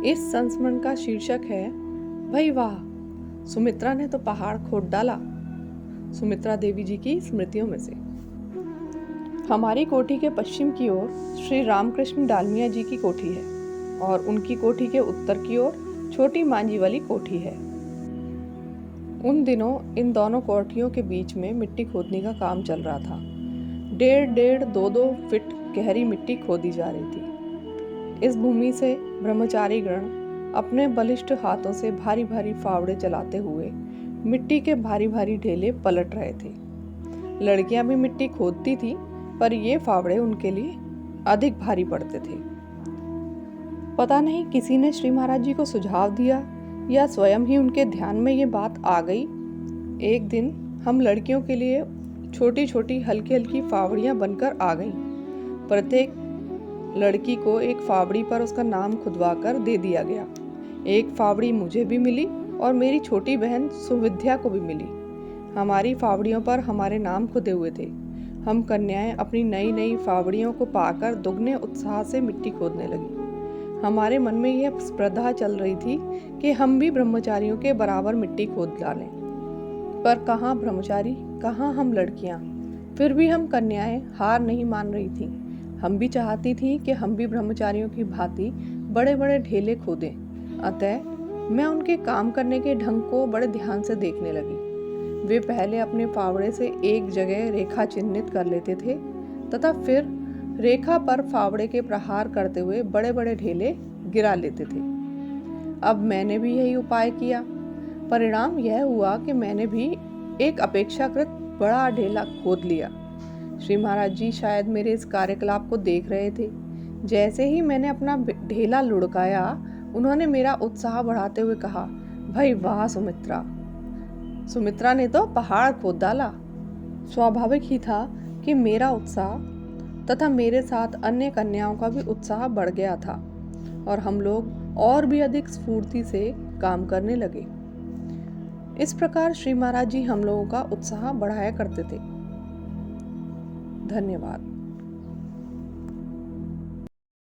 इस संस्मरण का शीर्षक है भाई वाह, सुमित्रा ने तो पहाड़ खोद डाला। सुमित्रा देवी जी की स्मृतियों में से। हमारी कोठी के पश्चिम की ओर श्री रामकृष्ण डालमिया जी की कोठी है और उनकी कोठी के उत्तर की ओर छोटी मांझी वाली कोठी है। उन दिनों इन दोनों कोठियों के बीच में मिट्टी खोदने का काम चल रहा था। 1.5-2 फीट गहरी मिट्टी खोदी जा रही थी। इस भूमि से ब्रह्मचारी गण अपने बलिष्ठ हाथों से भारी भारी फावड़े चलाते हुए मिट्टी के भारी भारी ढेले पलट रहे थे। लड़कियां भी मिट्टी खोदती थी, पर ये फावड़े उनके लिए अधिक भारी पड़ते थे। पता नहीं किसी ने श्री महाराज जी को सुझाव दिया या स्वयं ही उनके ध्यान में ये बात आ गई। एक दिन हम लड़कियों के लिए छोटी छोटी हल्की हल्की फावड़ियां बनकर आ गईं। प्रत्येक लड़की को एक फावड़ी पर उसका नाम खुदवा कर दे दिया गया। एक फावड़ी मुझे भी मिली और मेरी छोटी बहन सुविद्या को भी मिली। हमारी फावड़ियों पर हमारे नाम खुदे हुए थे। हम कन्याएं अपनी नई नई फावड़ियों को पाकर दुगने उत्साह से मिट्टी खोदने लगी। हमारे मन में यह स्पर्धा चल रही थी कि हम भी ब्रह्मचारियों के बराबर मिट्टी खोद डालें। पर कहाँ ब्रह्मचारी, कहाँ हम लड़कियां। फिर भी हम कन्याएं हार नहीं मान रही थीं। हम भी चाहती थी कि हम भी ब्रह्मचारियों की भांति बड़े बड़े ढेले खोदें। अतः मैं उनके काम करने के ढंग को बड़े ध्यान से देखने लगी। वे पहले अपने फावड़े से एक जगह रेखा चिन्हित कर लेते थे तथा फिर रेखा पर फावड़े के प्रहार करते हुए बड़े बड़े ढेले गिरा लेते थे। अब मैंने भी यही उपाय किया। परिणाम यह हुआ कि मैंने भी एक अपेक्षाकृत बड़ा ढेला खोद लिया। श्री महाराज जी शायद मेरे इस कार्यकलाप को देख रहे थे। जैसे ही मैंने अपना ढेला लुढ़काया, उन्होंने मेरा उत्साह बढ़ाते हुए कहा, भाई वाह सुमित्रा, सुमित्रा ने तो पहाड़ खोद डाला। स्वाभाविक ही था कि मेरा उत्साह तथा मेरे साथ अन्य कन्याओं का भी उत्साह बढ़ गया था और हम लोग और भी अधिक स्फूर्ति से काम करने लगे। इस प्रकार श्री महाराज जी हम लोगों का उत्साह बढ़ाया करते थे। धन्यवाद।